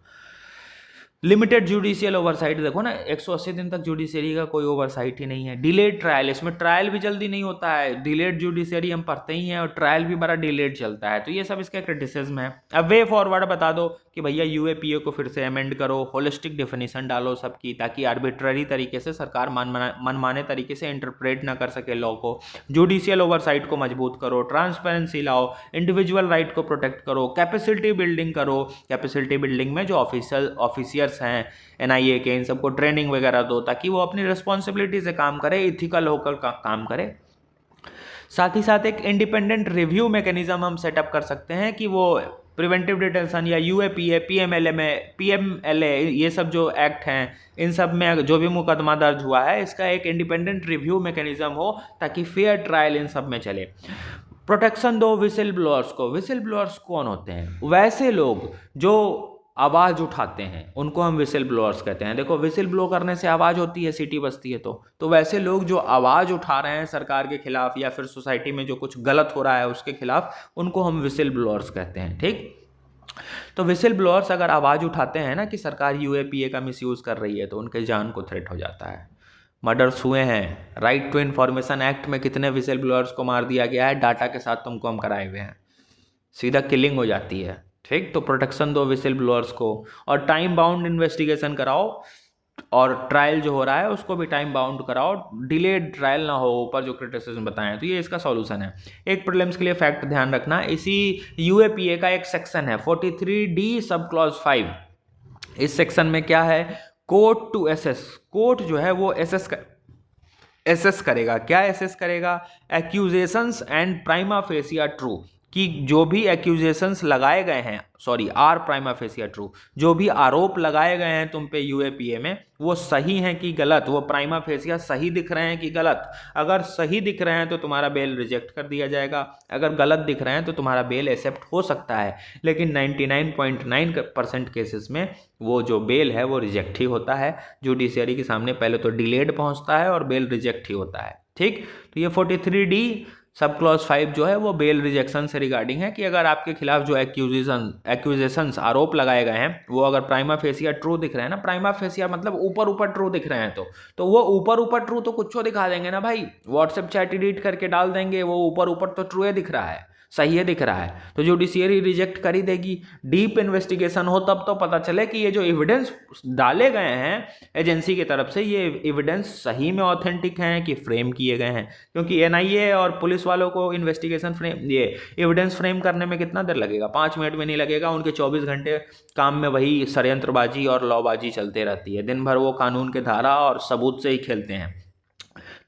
लिमिटेड जुडिशियल ओवरसाइट, देखो ना, 180 दिन तक जुडिशरी का कोई ओवरसाइट ही नहीं है। डिलेड ट्रायल, इसमें ट्रायल भी जल्दी नहीं होता है, डिलेड जुडिशरी हम पढ़ते ही हैं, और ट्रायल भी बड़ा डिलेड चलता है, तो ये सब इसका क्रिटिसिज्म है। अब वे फॉरवर्ड बता दो कि भैया यूएपीए को फिर से अमेंड करो, होलिस्टिक डेफिनेशन डालो सबकी, ताकि आर्बिट्ररी तरीके से सरकार मनमाने तरीके से इंटरप्रेट ना कर सके लॉ को। जुडिशियल ओवरसाइट को मजबूत करो, ट्रांसपेरेंसी लाओ, इंडिविजुअल राइट को प्रोटेक्ट करो, कैपेसिटी बिल्डिंग करो। कैपेसिटी बिल्डिंग में जो ऑफिसियर्स हैं एनआईए के, इन सबको ट्रेनिंग वगैरह दो, ताकि वो अपनी रिस्पॉन्सिबिलिटी से काम करे, इथिकल होकर काम करे। साथ ही साथ एक इंडिपेंडेंट रिव्यू मैकेनिज्म हम सेटअप कर सकते हैं कि वो प्रिवेंटिव डिटेंशन या यूएपीए, पीएमएलए, ये सब जो एक्ट हैं, इन सब में जो भी मुकदमा दर्ज हुआ है, इसका एक इंडिपेंडेंट रिव्यू मैकेनिज्म हो, ताकि फेयर ट्रायल इन सब में चले। प्रोटेक्शन दो विसिल ब्लोअर्स को। विसिल ब्लोअर्स कौन होते हैं? वैसे लोग जो आवाज़ उठाते हैं, उनको हम विसिल ब्लोअर्स कहते हैं। देखो, विसिल ब्लो करने से आवाज़ होती है, सीटी बजती है, तो वैसे लोग जो आवाज़ उठा रहे हैं सरकार के खिलाफ या फिर सोसाइटी में जो कुछ गलत हो रहा है उसके खिलाफ, उनको हम विसिल ब्लोअर्स कहते हैं। ठीक, तो विसिल ब्लोअर्स अगर आवाज़ उठाते हैं ना कि सरकार यूएपीए का मिसयूज़ कर रही है, तो उनके जान को थ्रेट हो जाता है। मर्डर्स हुए हैं, राइट टू इन्फॉर्मेशन एक्ट में कितने विसिल ब्लोअर्स को मार दिया गया है, डाटा के साथ तुमको हम कराए हुए हैं, सीधा किलिंग हो जाती है। ठीक, तो प्रोटेक्शन दो विसिल ब्लोअर्स को, और टाइम बाउंड इन्वेस्टिगेशन कराओ, और ट्रायल जो हो रहा है उसको भी टाइम बाउंड कराओ, डिलेड ट्रायल ना हो, ऊपर जो क्रिटिसिज्म बताएं, तो ये इसका सॉल्यूशन है। एक प्रीलिम्स के लिए फैक्ट ध्यान रखना, इसी यूएपीए का एक सेक्शन है 43D सब क्लॉज 5। इस सेक्शन में क्या है? कोर्ट टू एसेस, कोर्ट जो है वो एसेस करेगा। क्या एसेस करेगा? Accusations and prima fascia true, कि जो भी एक्यूजेशंस लगाए गए हैं, आर प्राइमा फेसिया ट्रू, जो भी आरोप लगाए गए हैं तुम पे यूएपीए में, वो सही हैं कि गलत, वो प्राइमा फेसिया सही दिख रहे हैं कि गलत। अगर सही दिख रहे हैं तो तुम्हारा बेल रिजेक्ट कर दिया जाएगा, अगर गलत दिख रहे हैं तो तुम्हारा बेल एक्सेप्ट हो सकता है। लेकिन 99.9% केसेस में वो जो बेल है वो रिजेक्ट ही होता है। जुडिशियरी के सामने पहले तो डिलेड पहुंचता है और बेल रिजेक्ट ही होता है। ठीक, तो ये 43D सब क्लॉज 5 जो है वो बेल रिजेक्शन से रिगार्डिंग है, कि अगर आपके खिलाफ जो एक्यूजेशंस आरोप लगाए गए हैं वो अगर प्राइमा फेसिया ट्रू दिख रहे हैं ना, प्राइमा फेसिया मतलब ऊपर ट्रू दिख रहे हैं, तो वो ऊपर ट्रू तो कुछ दिखा देंगे ना भाई, व्हाट्सएप चैट एडिट करके डाल देंगे, वो ऊपर तो ट्रू दिख रहा है, सही है दिख रहा है, तो जुडिशियरी रिजेक्ट कर ही देगी। डीप इन्वेस्टिगेशन हो तब तो पता चले कि ये जो एविडेंस डाले गए हैं एजेंसी की तरफ से, ये एविडेंस सही में ऑथेंटिक हैं कि फ्रेम किए गए हैं। क्योंकि एनआईए और पुलिस वालों को इन्वेस्टिगेशन ये एविडेंस फ्रेम करने में कितना देर लगेगा? 5 मिनट में नहीं लगेगा, उनके 24 घंटे काम में वही षड्यंत्रबाजी और लॉबाजी चलते रहती है। दिन भर वो कानून के धारा और सबूत से ही खेलते हैं।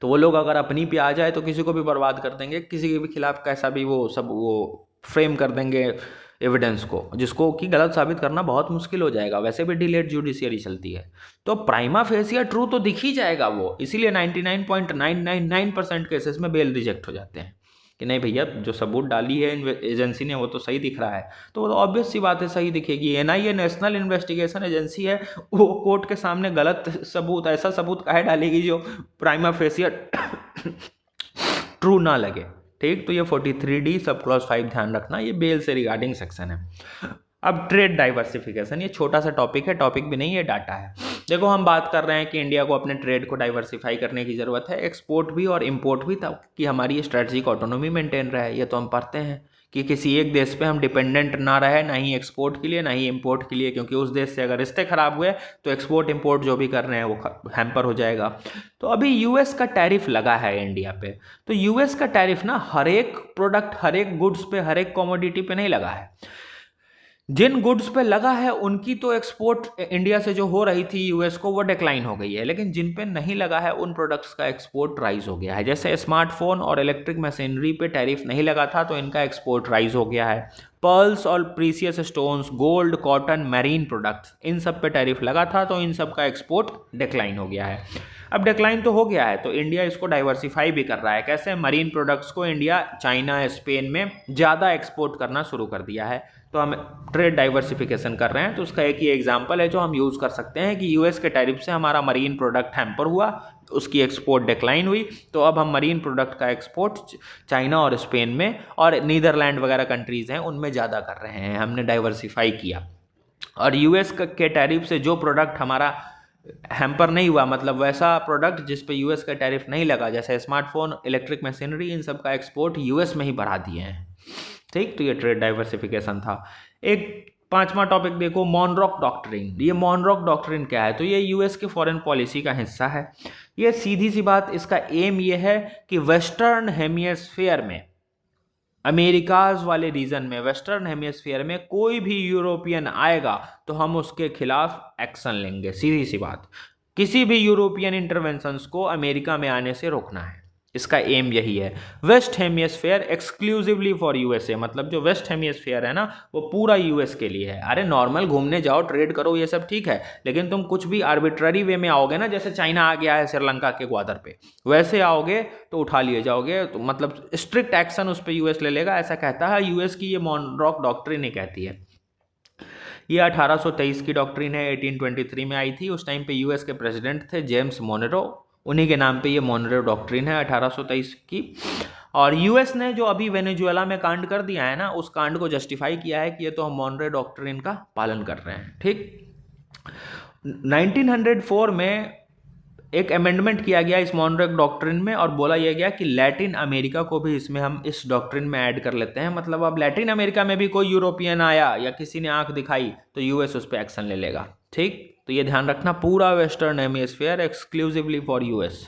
तो वो लोग अगर अपनी पे आ जाए तो किसी को भी बर्बाद कर देंगे, किसी के भी खिलाफ कैसा भी वो सब वो फ्रेम कर देंगे एविडेंस को, जिसको कि गलत साबित करना बहुत मुश्किल हो जाएगा। वैसे भी डिलेड जुडिशियरी चलती है, तो प्राइमा फेसिया ट्रू तो दिख ही जाएगा वो, इसीलिए 99.999% केसेस में बेल रिजेक्ट हो जाते हैं कि नहीं भैया जो सबूत डाली है एजेंसी ने वो तो सही दिख रहा है। तो ऑब्वियस सी बात है सही दिखेगी। एनआईए नेशनल इन्वेस्टिगेशन एजेंसी है, वो कोर्ट के सामने गलत सबूत, ऐसा सबूत काहे डालेगी जो प्राइमा फेसिया ट्रू ना लगे। ठीक, तो ये 43D सब क्लॉज 5 ध्यान रखना, ये बेल से रिगार्डिंग सेक्शन है। अब ट्रेड डाइवर्सिफिकेशन, ये छोटा सा टॉपिक है, टॉपिक भी नहीं, ये डाटा है। देखो हम बात कर रहे हैं कि इंडिया को अपने ट्रेड को डाइवर्सिफाई करने की ज़रूरत है, एक्सपोर्ट भी और इंपोर्ट भी, ताकि हमारी स्ट्रेटजिक ऑटोनॉमी मेंटेन रहे। ये तो हम पढ़ते हैं कि किसी एक देश पे हम डिपेंडेंट ना रहे, ना ही एक्सपोर्ट के लिए ना ही इंपोर्ट के लिए, क्योंकि उस देश से अगर रिश्ते खराब हुए तो एक्सपोर्ट इंपोर्ट जो भी कर रहे हैं वो हैम्पर हो जाएगा। तो अभी यूएस का टैरिफ लगा है इंडिया पे, तो यूएस का टैरिफ ना हर एक प्रोडक्ट, हर एक गुड्स पे, हर एक कमोडिटी पे नहीं लगा है। जिन गुड्स पे लगा है उनकी तो एक्सपोर्ट इंडिया से जो हो रही थी यूएस को वो डिक्लाइन हो गई है, लेकिन जिन पे नहीं लगा है उन प्रोडक्ट्स का एक्सपोर्ट राइज हो गया है। जैसे स्मार्टफोन और इलेक्ट्रिक मशीनरी पे टैरिफ नहीं लगा था तो इनका एक्सपोर्ट राइज हो गया है। पर्ल्स और precious stones, gold, cotton, marine products, इन सब पे टैरिफ लगा था तो इन सब का एक्सपोर्ट डिक्लाइन हो गया है। अब डिक्लाइन तो हो गया है तो इंडिया इसको डाइवर्सिफाई भी कर रहा है। कैसे? मरीन प्रोडक्ट्स को इंडिया चाइना, स्पेन में ज़्यादा एक्सपोर्ट करना शुरू कर दिया है, तो हम ट्रेड डाइवर्सिफिकेशन कर रहे हैं। तो उसका एक ही एग्जांपल है जो हम यूज़ कर सकते हैं कि यूएस के टैरिफ से हमारा मरीन प्रोडक्ट हैम्पर हुआ, उसकी एक्सपोर्ट डिक्लाइन हुई, तो अब हम मरीन प्रोडक्ट का एक्सपोर्ट चाइना और स्पेन में और नीदरलैंड वगैरह कंट्रीज़ हैं उनमें ज़्यादा कर रहे हैं, हमने डाइवर्सिफाई किया। और यूएस के टैरिफ से जो प्रोडक्ट हमारा हैम्पर नहीं हुआ, मतलब वैसा प्रोडक्ट जिस पे यूएस का टैरिफ नहीं लगा, जैसे स्मार्टफोन, इलेक्ट्रिक मशीनरी, इन सब का एक्सपोर्ट यूएस में ही बढ़ा दिए हैं। ठीक, तो ये ट्रेड डाइवर्सिफिकेशन था। एक पांचवा टॉपिक देखो, मॉनरॉक डॉक्ट्रिन। ये मॉनरॉक डॉक्ट्रिन क्या है? तो ये यूएस के फॉरेन पॉलिसी का हिस्सा है। ये सीधी सी बात, इसका एम ये है कि वेस्टर्न हेमिस्फीयर में, अमेरिकाज वाले रीजन में, वेस्टर्न हेमिस्फीयर में कोई भी यूरोपियन आएगा तो हम उसके खिलाफ एक्शन लेंगे। सीधी सी बात, किसी भी यूरोपियन इंटरवेंशंस को अमेरिका में आने से रोकना है, इसका एम यही है। West hemisphere exclusively for USA, मतलब जो वेस्ट हेमिस्फीयर है ना वो पूरा यूएस के लिए है। अरे नॉर्मल घूमने जाओ, ट्रेड करो, ये सब ठीक है, लेकिन तुम कुछ भी आर्बिट्ररी वे में आओगे ना, जैसे चाइना आ गया है श्रीलंका के ग्वादर पे, वैसे आओगे तो उठा लिए जाओगे, तो मतलब स्ट्रिक्ट एक्शन उस पर यूएस ले लेगा, ऐसा कहता है यूएस की ये मॉनरॉक डॉक्ट्रिन ही कहती है। ये 1823 की डॉक्ट्रिन है, 1823 में आई थी। उस टाइम पे यूएस के प्रेसिडेंट थे जेम्स मोनरो, उन्हीं के नाम पे ये मॉनरो डॉक्ट्रिन है 1823 की। और यूएस ने जो अभी वेनेजुएला में कांड कर दिया है ना, उस कांड को जस्टिफाई किया है कि ये तो हम मॉनरो डॉक्ट्रिन का पालन कर रहे हैं। ठीक, 1904 में एक अमेंडमेंट किया गया इस मॉनरो डॉक्ट्रिन में, और बोला यह गया कि लैटिन अमेरिका को भी इसमें हम इस डॉक्ट्रिन में ऐड कर लेते हैं। मतलब अब लैटिन अमेरिका में भी कोई यूरोपियन आया या किसी ने आंख दिखाई तो यूएस उस पर एक्शन ले लेगा। ठीक, तो ये ध्यान रखना, पूरा western hemisphere exclusively for US.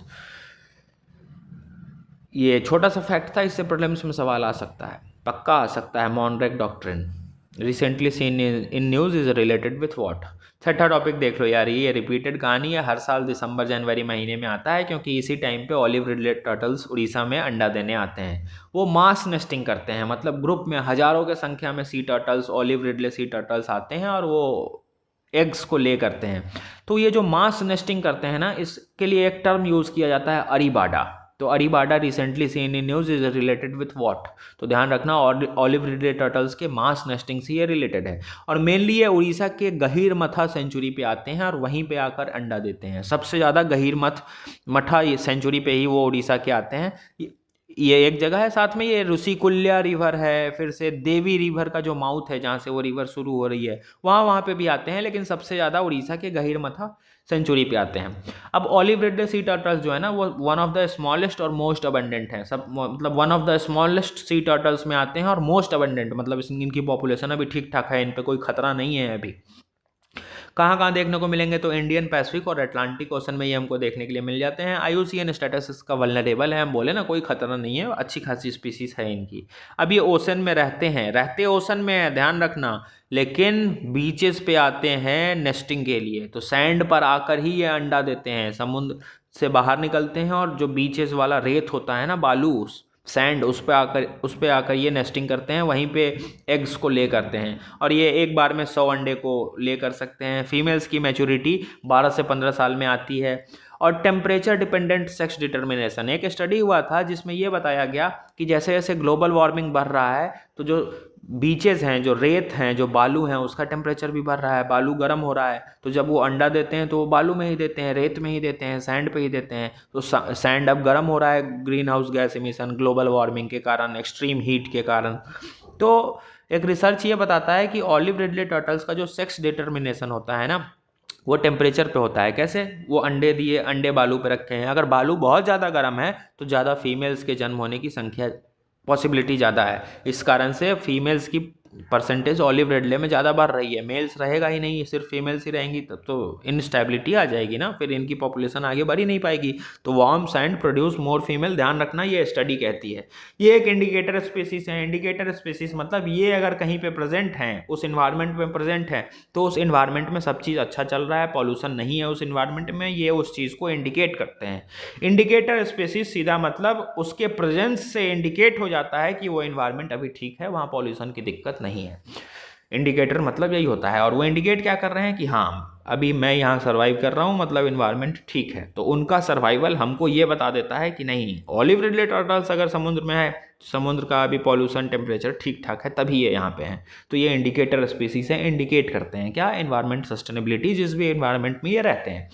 ये छोटा सा फैक्ट था, इससे प्रीलिम्स में सवाल आ सकता है, पक्का आ सकता है। Monroe doctrine recently seen in news is related with what. छठा टॉपिक देख लो यार, ये रिपीटेड कहानी है, हर साल दिसंबर जनवरी महीने में आता है, क्योंकि इसी टाइम पे ऑलिव रिडले टर्टल्स उड़ीसा में अंडा देने आते हैं। वो मास नेस्टिंग करते हैं, मतलब ग्रुप में हजारों के संख्या में सी टर्टल्स, ऑलिव रिडले सी टर्टल्स आते हैं और वो एग्स को ले करते हैं। तो ये जो मास नेस्टिंग करते हैं ना, इसके लिए एक टर्म यूज़ किया जाता है अरीबाडा। तो arribada recently seen in news is related with what, तो ध्यान रखना ऑलिव रिडले टर्टल्स के मास नेस्टिंग से ये रिलेटेड है। और मेनली ये उड़ीसा के गहीरमथा सेंचुरी पे आते हैं और वहीं पे आकर अंडा देते हैं। सबसे ज़्यादा मठा सेंचुरी पे ही वो उड़ीसा के आते हैं। ये एक जगह है, साथ में ये ऋषिकुल्या रिवर है, फिर से देवी रिवर का जो माउथ है जहाँ से वो रिवर शुरू हो रही है, वहाँ पे भी आते हैं, लेकिन सबसे ज़्यादा उड़ीसा के गहीरमथा सेंचुरी पे आते हैं। अब ऑलिव रिडले सी टर्टल्स जो है ना, वो वन ऑफ द स्मॉलेस्ट और मोस्ट अबंडेंट हैं, सब मतलब one of the smallest C turtles में आते हैं और मोस्ट अबंडेंट, मतलब इनकी पॉपुलेशन अभी ठीक ठाक है, इन पर कोई खतरा नहीं है अभी। कहाँ कहाँ देखने को मिलेंगे? तो इंडियन पैसिफिक और अटलांटिक ओशन में ये हमको देखने के लिए मिल जाते हैं। IUCN स्टेटस इसका वल्नरेबल है, हम बोले ना कोई खतरा नहीं है, अच्छी खासी स्पीसीज है इनकी। अब ये ओशन में रहते ओशन में है, ध्यान रखना, लेकिन बीचेस पे आते हैं नेस्टिंग के लिए, तो सैंड पर आकर ही ये अंडा देते हैं। से बाहर निकलते हैं और जो बीचेस वाला रेत होता है ना, बालू, सैंड, उस पे आकर ये नेस्टिंग करते हैं, वहीं पे एग्स को ले करते हैं और ये एक बार में 100 अंडे को ले कर सकते हैं। फीमेल्स की मैच्योरिटी 12 से 15 साल में आती है। और टेम्परेचर डिपेंडेंट सेक्स डिटर्मिनेशन, एक स्टडी हुआ था जिसमें ये बताया गया कि जैसे जैसे ग्लोबल वार्मिंग बढ़ रहा है तो जो बीचेस हैं, जो रेत हैं, जो बालू हैं, उसका टेम्परेचर भी बढ़ रहा है, बालू गर्म हो रहा है, तो जब वो अंडा देते हैं तो वो बालू में ही देते हैं, रेत में ही देते हैं, सैंड पे ही देते हैं। तो सैंड अब गर्म हो रहा है green house gas emission, global warming के कारण, एक्सट्रीम हीट के कारण। तो एक रिसर्च ये बताता है कि ऑलिव रिडले टर्टल्स का जो सेक्स डिटर्मिनेशन होता है ना, वो टेम्परेचर पे होता है। कैसे? वो अंडे दिए, अंडे बालू पे रखे हैं, अगर बालू बहुत ज़्यादा गर्म है तो ज़्यादा फीमेल्स के जन्म होने की संख्या, पॉसिबिलिटी ज़्यादा है। इस कारण से फीमेल्स की परसेंटेज ऑलिव रिडले में ज़्यादा बढ़ रही है। मेल्स रहेगा ही नहीं, सिर्फ फीमेल्स ही रहेंगी, तब तो इनस्टेबिलिटी आ जाएगी ना, फिर इनकी पॉपुलेशन आगे बढ़ ही नहीं पाएगी। तो warm sand produce more female, ध्यान रखना, ये स्टडी कहती है। ये एक इंडिकेटर स्पीसीज है। इंडिकेटर स्पीसीज मतलब ये अगर कहीं पे प्रेजेंट हैं, उस इन्वायरमेंट में प्रेजेंट है, तो उस इन्वायरमेंट में सब चीज़ अच्छा चल रहा है, पॉल्यूशन नहीं है उस इन्वायरमेंट में, ये उस चीज़ को इंडिकेट करते हैं। इंडिकेटर स्पीसीज सीधा मतलब उसके प्रेजेंस से इंडिकेट हो जाता है कि वो इन्वायरमेंट अभी ठीक है, वहाँ पॉल्यूशन की दिक्कत नहीं है। इंडिकेटर मतलब यही होता है। और वो इंडिकेट क्या कर रहे हैं कि हाँ अभी मैं यहाँ सर्वाइव कर रहा हूँ, मतलब इन्वायरमेंट ठीक है। तो उनका सर्वाइवल हमको ये बता देता है कि नहीं, ऑलिव रिडले टर्टल्स अगर समुद्र में है, समुद्र का अभी पॉल्यूशन टेम्परेचर ठीक ठाक है, तभी ये यहाँ पे हैं। तो ये इंडिकेटर स्पीसीज है, इंडिकेट करते हैं क्या, एनवायरमेंट सस्टेनेबिलिटी, जिस भी एनवायरमेंट में ये रहते हैं।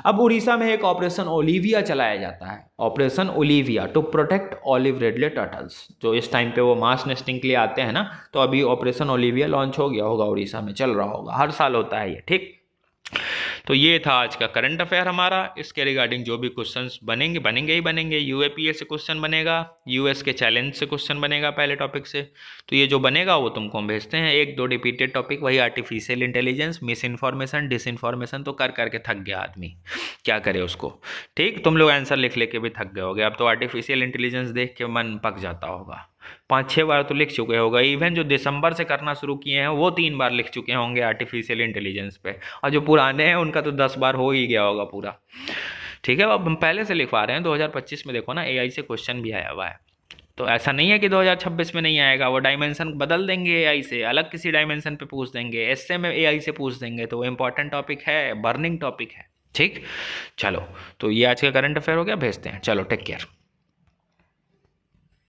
अब उड़ीसा में एक ऑपरेशन ओलिविया चलाया जाता है, operation Olivia, to protect olive ridley turtles. जो इस टाइम पे वो मास नेस्टिंग के लिए आते हैं ना, तो अभी ऑपरेशन ओलिविया लॉन्च हो गया होगा, उड़ीसा में चल रहा होगा, हर साल होता है ये, ठीक। तो ये था आज का करंट अफेयर हमारा। इसके रिगार्डिंग जो भी क्वेश्चंस बनेंगे बनेंगे ही बनेंगे। यूएपीए से क्वेश्चन बनेगा, यूएस के चैलेंज से क्वेश्चन बनेगा पहले टॉपिक से। तो ये जो बनेगा वो तुमको हम भेजते हैं, 1-2 रिपीटेड टॉपिक, वही artificial intelligence, misinformation, disinformation, तो कर करके थक गया आदमी, क्या करे उसको। ठीक, तुम लोग आंसर लिख लेके भी थक गए होगे, अब तो आर्टिफिशियल इंटेलिजेंस देख के मन पक जाता होगा। 5-6 बार तो लिख चुके होगा, इवन जो दिसंबर से करना शुरू किए हैं वो 3 बार लिख चुके होंगे आर्टिफिशियल इंटेलिजेंस पे, और जो पुराने हैं उनका तो 10 बार हो ही गया होगा पूरा। ठीक है, अब हम पहले से लिखवा रहे हैं। 2025 में देखो ना, एआई से क्वेश्चन भी आया हुआ है, तो ऐसा नहीं है कि 2026 में नहीं आएगा। वो डायमेंशन बदल देंगे, एआई से अलग किसी डायमेंशन पे पूछ देंगे, एसए में एआई से पूछ देंगे, तो वो इंपॉर्टेंट टॉपिक है, बर्निंग टॉपिक है। ठीक, चलो, तो ये आज का करंट अफेयर हो गया, भेजते हैं, चलो टेक केयर।